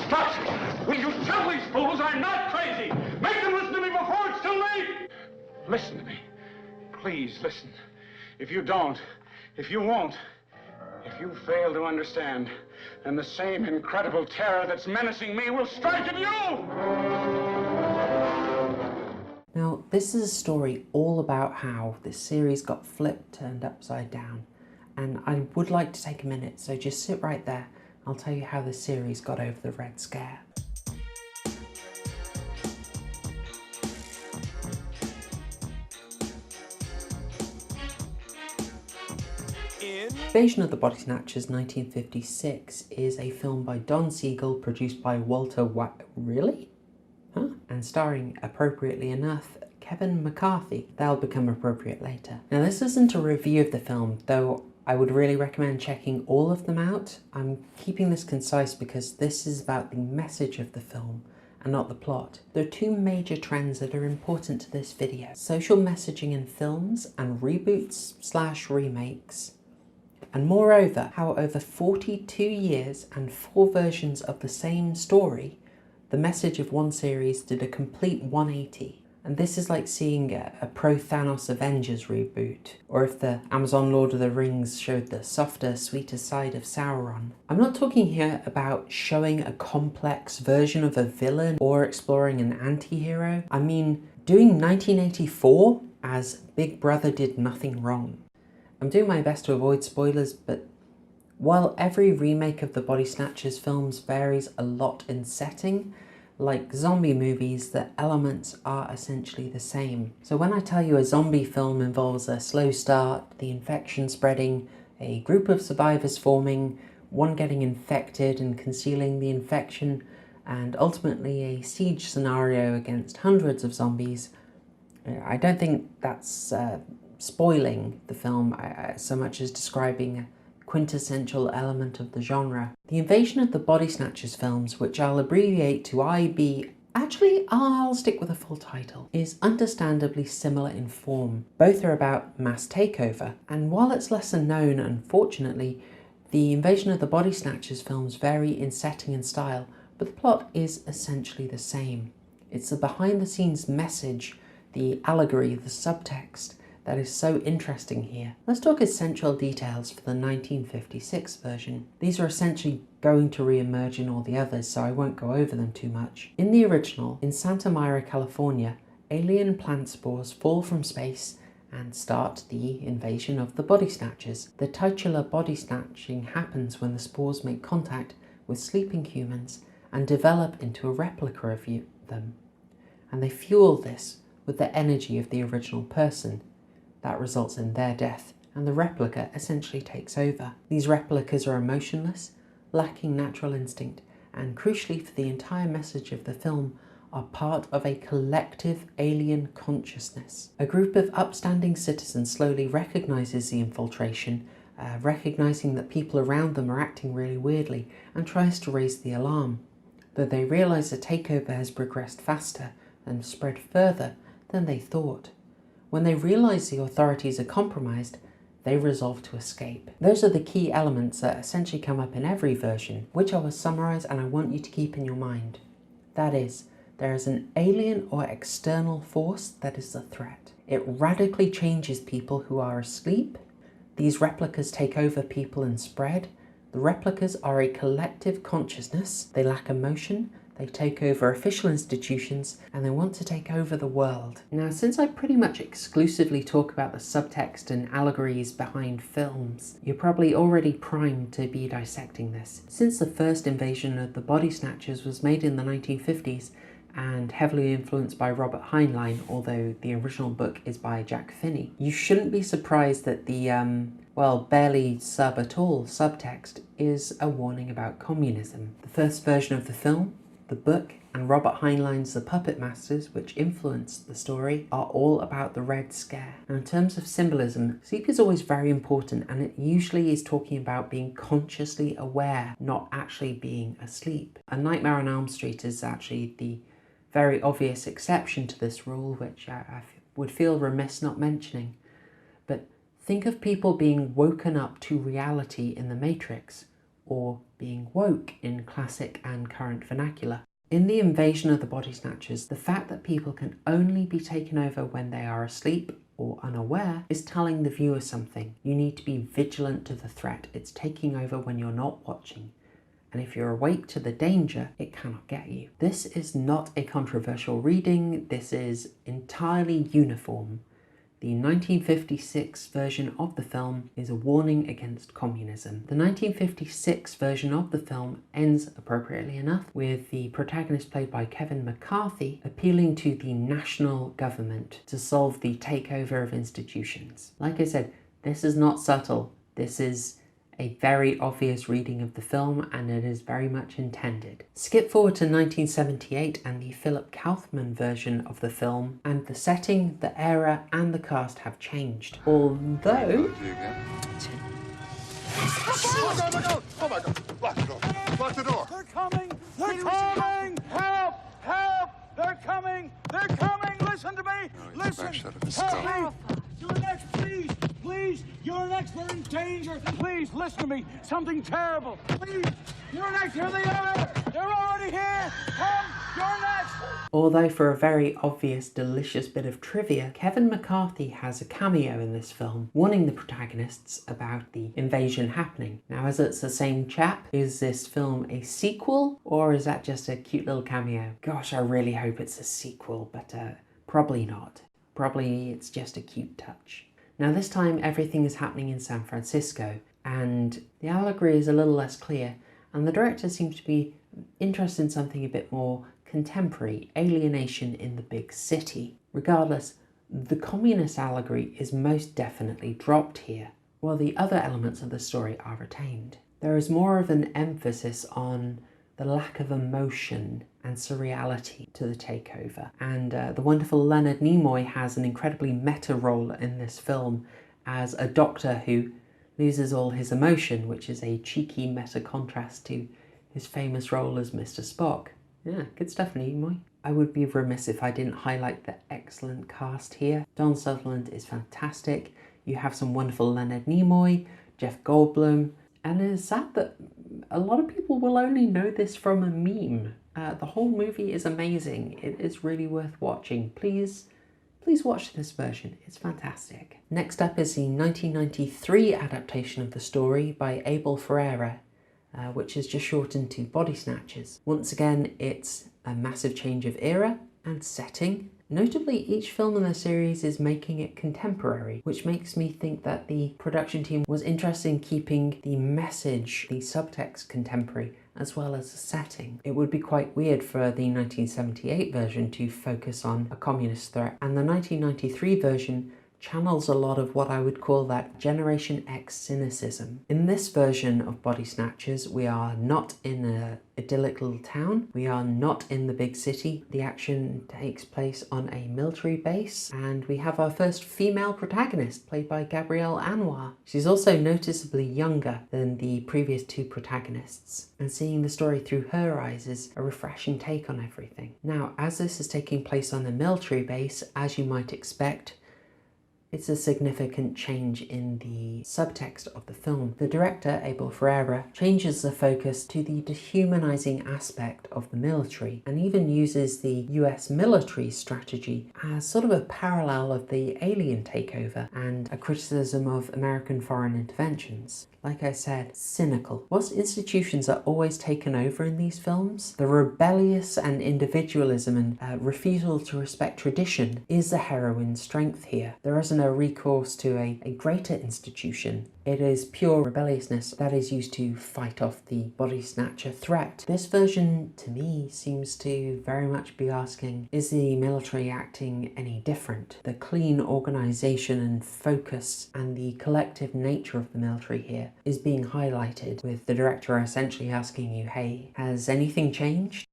Doctor, will you tell these fools I'm not crazy? Make them listen to me before it's too late! Listen to me. Please listen. If you don't, if you won't, if you fail to understand, then the same incredible terror that's menacing me will strike at you! Now, this is a story all about how this series got flipped, turned upside down. And I would like to take a minute, so just sit right there. I'll tell you how this series got over the Red Scare. Invasion of the Body Snatchers 1956 is a film by Don Siegel, produced by Walter Really? Huh? And starring, appropriately enough, Kevin McCarthy. That'll become appropriate later. Now, this isn't a review of the film, though I would really recommend checking all of them out. I'm keeping this concise because this is about the message of the film and not the plot. There are two major trends that are important to this video: social messaging in films and reboots/remakes. And moreover, how over 42 years and 4 versions of the same story, the message of one series did a complete 180. And this is like seeing a pro-Thanos Avengers reboot, or if the Amazon Lord of the Rings showed the softer, sweeter side of Sauron. I'm not talking here about showing a complex version of a villain or exploring an anti-hero. I mean, doing 1984 as Big Brother did nothing wrong. I'm doing my best to avoid spoilers, but while every remake of the Body Snatchers films varies a lot in setting, like zombie movies, the elements are essentially the same. So when I tell you a zombie film involves a slow start, the infection spreading, a group of survivors forming, one getting infected and concealing the infection, and ultimately a siege scenario against hundreds of zombies, I don't think that's spoiling the film so much as describing a quintessential element of the genre. The Invasion of the Body Snatchers films, which I'll abbreviate to IB, actually I'll stick with a full title, is understandably similar in form. Both are about mass takeover, and while it's lesser known, unfortunately, the Invasion of the Body Snatchers films vary in setting and style, but the plot is essentially the same. It's the behind-the-scenes message, the allegory, the subtext, that is so interesting here. Let's talk essential details for the 1956 version. These are essentially going to re-emerge in all the others, so I won't go over them too much. In the original, in Santa Mira, California, alien plant spores fall from space and start the invasion of the Body Snatchers. The titular body snatching happens when the spores make contact with sleeping humans and develop into a replica of them. And they fuel this with the energy of the original person. That results in their death, and the replica essentially takes over. These replicas are emotionless, lacking natural instinct, and crucially for the entire message of the film, are part of a collective alien consciousness. A group of upstanding citizens slowly recognizes the infiltration, recognizing that people around them are acting really weirdly, and tries to raise the alarm. Though they realize the takeover has progressed faster and spread further than they thought. When they realize the authorities are compromised, they resolve to escape. Those are the key elements that essentially come up in every version, which I will summarize and I want you to keep in your mind. That is, there is an alien or external force that is the threat. It radically changes people who are asleep. These replicas take over people and spread. The replicas are a collective consciousness. They lack emotion. They take over official institutions, and they want to take over the world. Now, since I pretty much exclusively talk about the subtext and allegories behind films, you're probably already primed to be dissecting this. Since the first Invasion of the Body Snatchers was made in the 1950s, and heavily influenced by Robert Heinlein, although the original book is by Jack Finney, you shouldn't be surprised that the, barely sub at all subtext is a warning about communism. The first version of the film, the book, and Robert Heinlein's The Puppet Masters, which influenced the story, are all about the Red Scare. Now, in terms of symbolism, sleep is always very important, and it usually is talking about being consciously aware, not actually being asleep. A Nightmare on Elm Street is actually the very obvious exception to this rule, which I would feel remiss not mentioning. But think of people being woken up to reality in the Matrix, or being woke in classic and current vernacular. In the Invasion of the Body Snatchers, the fact that people can only be taken over when they are asleep or unaware is telling the viewer something. You need to be vigilant to the threat. It's taking over when you're not watching. And if you're awake to the danger, it cannot get you. This is not a controversial reading. This is entirely uniform. The 1956 version of the film is a warning against communism. The 1956 version of the film ends, appropriately enough, with the protagonist, played by Kevin McCarthy, appealing to the national government to solve the takeover of institutions. Like I said, this is not subtle. This is a very obvious reading of the film, and it is very much intended. Skip forward to 1978 and the Philip Kaufman version of the film, and the setting, the era, and the cast have changed. Although... Oh my God! Oh my God! Lock the door! Lock the door! They're coming! They're coming! Help! Help! They're coming! They're coming! Listen to me! Listen! Help me! You're next, please! Please! You're next! We're in danger! Please, listen to me! Something terrible! Please! You're next! Here they are! They're already here! Come! You're next! Although for a very obvious, delicious bit of trivia, Kevin McCarthy has a cameo in this film, warning the protagonists about the invasion happening. Now, as it's the same chap, is this film a sequel, or is that just a cute little cameo? Gosh, I really hope it's a sequel, but probably not. Probably it's just a cute touch. Now this time everything is happening in San Francisco, and the allegory is a little less clear, and the director seems to be interested in something a bit more contemporary, alienation in the big city. Regardless, the communist allegory is most definitely dropped here, while the other elements of the story are retained. There is more of an emphasis on the lack of emotion and surreality to the takeover. And the wonderful Leonard Nimoy has an incredibly meta role in this film as a doctor who loses all his emotion, which is a cheeky meta contrast to his famous role as Mr. Spock. Yeah, good stuff, Nimoy. I would be remiss if I didn't highlight the excellent cast here. Don Sutherland is fantastic. You have some wonderful Leonard Nimoy, Jeff Goldblum, and it is sad that a lot of people will only know this from a meme. The whole movie is amazing. It is really worth watching. Please watch this version. It's fantastic. Next up is the 1993 adaptation of the story by Abel Ferrara, which is just shortened to Body Snatchers. Once again, it's a massive change of era and setting. Notably, each film in the series is making it contemporary, which makes me think that the production team was interested in keeping the message, the subtext, contemporary, as well as the setting. It would be quite weird for the 1978 version to focus on a communist threat, and the 1993 version channels a lot of what I would call that Generation X cynicism. In this version of Body Snatchers, we are not in an idyllic little town. We are not in the big city. The action takes place on a military base, and we have our first female protagonist, played by Gabrielle Anwar. She's also noticeably younger than the previous two protagonists, and seeing the story through her eyes is a refreshing take on everything. Now, as this is taking place on a military base, as you might expect, it's a significant change in the subtext of the film. The director, Abel Ferrara, changes the focus to the dehumanizing aspect of the military, and even uses the US military strategy as sort of a parallel of the alien takeover and a criticism of American foreign interventions. Like I said, cynical. Whilst institutions are always taken over in these films, the rebellious and individualism and refusal to respect tradition is the heroine's strength here. There isn't a recourse to a greater institution. It is pure rebelliousness that is used to fight off the body snatcher threat. This version, to me, seems to very much be asking, is the military acting any different? The clean organisation and focus and the collective nature of the military here is being highlighted, with the director essentially asking you, hey, has anything changed?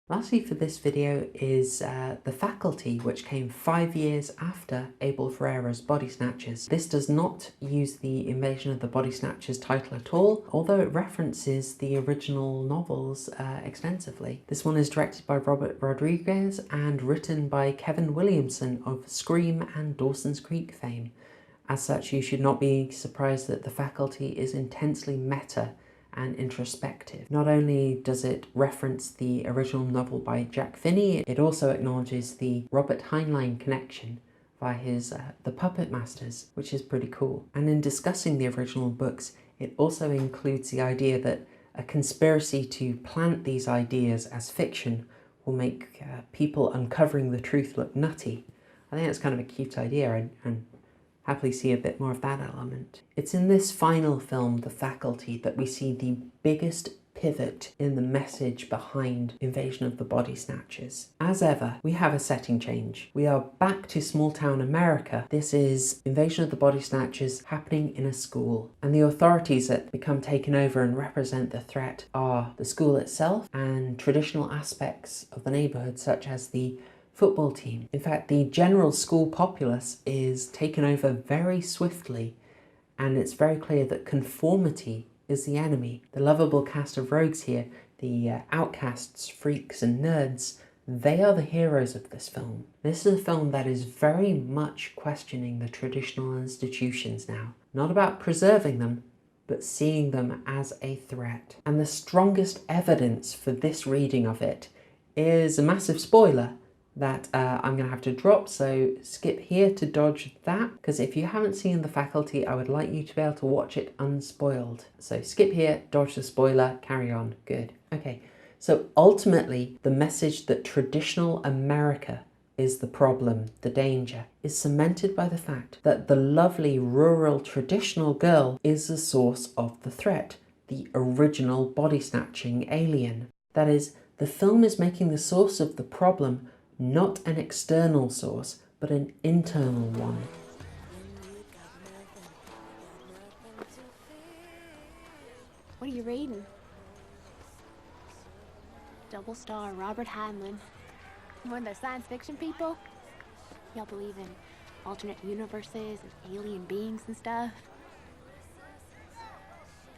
Lastly for this video is The Faculty, which came 5 years after Abel Ferrara's Body Snatchers. This does not use the Invasion of the Body Snatchers title at all, although it references the original novels extensively. This one is directed by Robert Rodriguez and written by Kevin Williamson of Scream and Dawson's Creek fame. As such, you should not be surprised that The Faculty is intensely meta and introspective. Not only does it reference the original novel by Jack Finney, it also acknowledges the Robert Heinlein connection via his The Puppet Masters, which is pretty cool. And in discussing the original books, it also includes the idea that a conspiracy to plant these ideas as fiction will make people uncovering the truth look nutty. I think that's kind of a cute idea, and happily see a bit more of that element. It's in this final film, The Faculty, that we see the biggest pivot in the message behind Invasion of the Body Snatchers. As ever, we have a setting change. We are back to small town America. This is Invasion of the Body Snatchers happening in a school, and the authorities that become taken over and represent the threat are the school itself and traditional aspects of the neighborhood, such as the football team. In fact, the general school populace is taken over very swiftly, and it's very clear that conformity is the enemy. The lovable cast of rogues here, the outcasts, freaks and nerds, they are the heroes of this film. This is a film that is very much questioning the traditional institutions now. Not about preserving them, but seeing them as a threat. And the strongest evidence for this reading of it is a massive spoiler that I'm going to have to drop, so skip here to dodge that, because if you haven't seen The Faculty, I would like you to be able to watch it unspoiled. So skip here, dodge the spoiler, carry on. Good. Okay, so ultimately the message that traditional America is the problem, the danger, is cemented by the fact that the lovely rural traditional girl is the source of the threat, the original body-snatching alien. That is, the film is making the source of the problem not an external source, but an internal one. What are you reading? Double star Robert Heinlein. One of those science fiction people? Y'all believe in alternate universes and alien beings and stuff?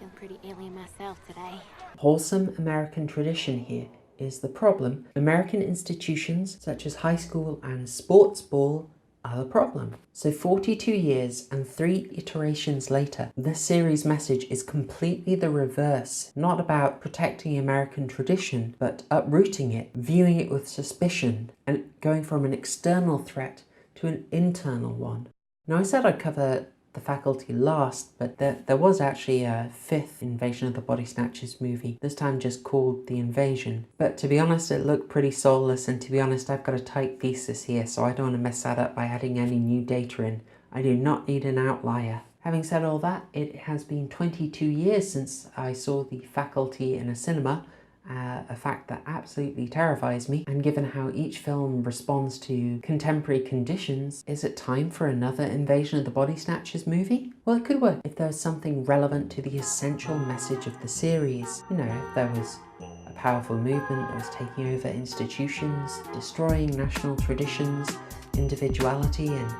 Feeling pretty alien myself today. Wholesome American tradition here is the problem. American institutions such as high school and sports ball are the problem. So 42 years and 3 iterations later, this series' message is completely the reverse. Not about protecting American tradition, but uprooting it, viewing it with suspicion, and going from an external threat to an internal one. Now, I said I'd cover The Faculty last, but there was actually a 5th Invasion of the Body Snatchers movie, this time just called The Invasion. But to be honest, it looked pretty soulless, and to be honest, I've got a tight thesis here, so I don't want to mess that up by adding any new data in. I do not need an outlier. Having said all that, it has been 22 years since I saw The Faculty in a cinema, a fact that absolutely terrifies me, and given how each film responds to contemporary conditions, is it time for another Invasion of the Body Snatchers movie? Well, it could work if there was something relevant to the essential message of the series. You know, if there was a powerful movement that was taking over institutions, destroying national traditions, individuality, and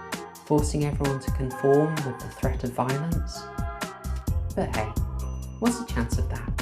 forcing everyone to conform with the threat of violence. But hey, what's the chance of that?